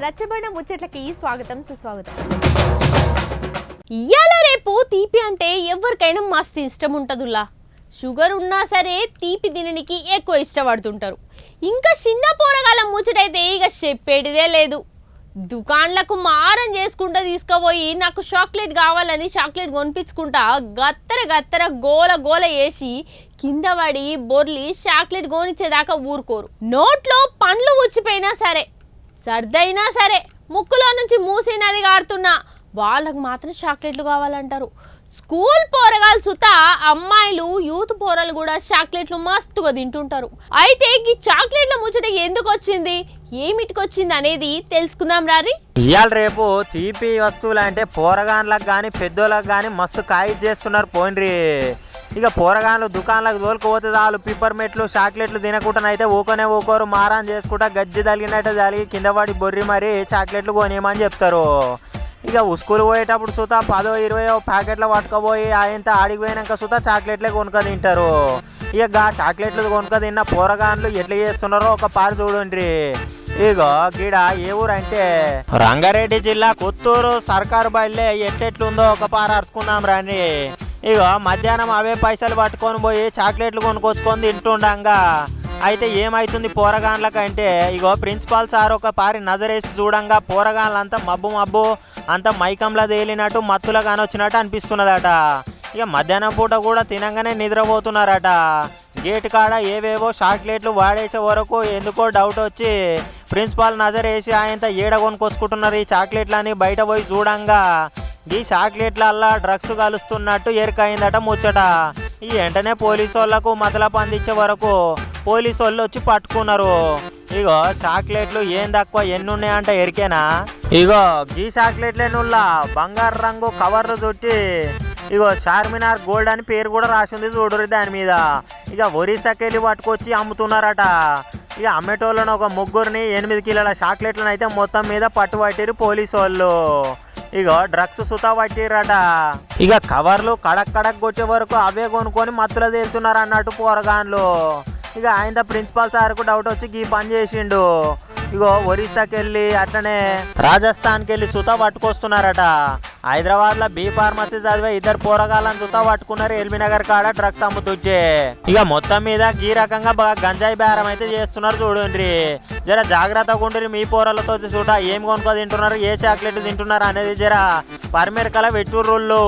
రచ్చబండ ముచ్చట్లకి స్వాగతం సుస్వాగతం. ఇయాల రేపు తీపి అంటే ఎవరికైనా మస్తు ఇష్టం ఉంటదులా. షుగర్ ఉన్నా సరే తీపి తిననికి ఎక్కువ ఇష్టపడుతుంటారు. ఇంకా చిన్న పోరగాల ముచ్చటైతే ఇక చెప్పేటిదే లేదు. దుకాన్లకు మారం చేసుకుంటూ తీసుకుపోయి నాకు చాక్లెట్ కావాలని చాక్లెట్ కొనిపించుకుంటా గత్తర గోల గోల వేసి కింద పడి బొర్లి చాక్లెట్ కొనిచ్చేదాకా ఊరుకోరు. నోట్లో పండ్లు ఉచ్చిపోయినా సరే, సర్దైనా సరే, ముక్కులో నుంచి మూసినది కారుతున్నా వాళ్ళకు మాత్రం చాక్లెట్లు కావాలంటారు. స్కూల్ పోరగాలు సుత అమ్మాయిలు యూత్ పోరలు కూడా చాక్లెట్లు మస్తుగా తింటుంటారు. అయితే ఈ చాక్లెట్ల ముచ్చట ఎందుకు వచ్చింది, ఏమిటికొచ్చింది అనేది తెలుసుకుందాం రారి. ఇవాళ రేపు తీపి వస్తువులు అంటే పోరగాన్లకు కానీ పెద్దోళ్ళకి కానీ మస్తు కాయి చేస్తున్నారు పోయినరి. ఇక పోరగాన్లు దుకాణాలకు తోలుకుపోతే వాళ్ళు పిప్పర్మెట్లు చాక్లెట్లు తినకుండానైతే ఊకోరు, మారాన్ చేసుకుంటా గజ్జి తగిలినట్టు తగిలి కింద పడి బొర్రి మరి చాక్లెట్లు కొనేయమని చెప్తారు. ఇక స్కూల్ పోయేటప్పుడు సుతా 10-20 ప్యాకెట్లు పట్టుకుపోయి ఆయంత ఆడికి పోయినాక సుతా చాక్లెట్లే కొనుక్క తింటారు. ఇక చాక్లెట్లు కొనుక్క తిన్న పోరగాన్లు ఎట్లా చేస్తున్నారో ఒక పారి చూడండి. ఇగో గీడ ఏ ఊరు అంటే రంగారెడ్డి జిల్లా కొత్తూరు సర్కారు బయలుదే ఎట్లెట్లుందో ఒక పారి అరుచుకుందాం రండి. ఇగో మధ్యాహ్నం అవే పైసలు పట్టుకొని పోయి చాక్లెట్లు కొనుక్కొచ్చుకొని తింటుండగా అయితే ఏమైతుంది పోరగాన్లకంటే ఇగో ప్రిన్సిపాల్ సార్ ఒక పారి నజరేసి చూడంగా పోరగాన్లంతా మబ్బు అంతా మైకంలా తేలినట్టు మత్తులా కానొచ్చినట్టు అనిపిస్తున్నదట. ఇక మధ్యాహ్నం పూట కూడా తినంగానే నిద్రపోతున్నారట. గేట్ కాడ ఏవేవో చాక్లెట్లు వాడేసే వరకు ఎందుకో డౌట్ వచ్చి ప్రిన్సిపాల్ నజరేసి ఆయన ఏడ కొనుక్కొచ్చుకుంటున్నారు ఈ చాక్లెట్లని బయట పోయి చూడంగా ఈ చాక్లెట్లల్లా డ్రగ్స్ కలుస్తున్నట్టు ఎరుకైందట ముచ్చట. ఈ వెంటనే పోలీసు వాళ్ళకు మతలపు అందించే వరకు పోలీసు వాళ్ళు వచ్చి పట్టుకున్నారు. ఇగో చాక్లెట్లు ఏం తక్కువ ఎన్ని ఉన్నాయంట ఎరికేనా. ఇగో గీ చాక్లెట్లేనుల్లా బంగారు రంగు కవర్లు చుట్టి ఇగో చార్మినార్ గోల్డ్ అని పేరు కూడా రాసింది చూడరు దాని మీద. ఇక ఒరిస్సాకెళ్ళి పట్టుకొచ్చి అమ్ముతున్నారట. ఇక అమ్మేటోళ్ళను ఒక ముగ్గురిని 8 కిలోల చాక్లెట్లను అయితే మొత్తం మీద పట్టుబట్టిరు పోలీసు వాళ్ళు. ఇగో డ్రగ్స్ సుతా పట్టిరట. ఇక కవర్లు కడక్ కొట్టే వరకు అవే కొనుక్కొని మత్తులో తేలుతున్నారు అన్నట్టు పోరగాన్లు. ఇక ఆయన ప్రిన్సిపాల్ సార్కు డౌట్ వచ్చి ఈ పని చేసిండు. ఇగో ఒరిస్సాకి వెళ్ళి అట్లనే రాజస్థాన్కి వెళ్ళి సుతా పట్టుకొస్తున్నారట. హైదరాబాద్లో బి ఫార్మసీ చదివే 2 పోరగాళ్ళని సుతా పట్టుకున్నారు ఎల్బీనగర్ కాడ డ్రగ్స్ అమ్ముతుంటే. ఇక మొత్తం మీద ఈ రకంగా బాగా గంజాయి బేరం అయితే చేస్తున్నారు చూడండి. జర జాగ్రత్తగా ఉండి మీ పోరలతో సుతా ఏం కొనుక్కో తింటున్నారు, ఏ చాక్లెట్ తింటున్నారు అనేది జర పరిమెరకల వెట్టుర్రోళ్ళు.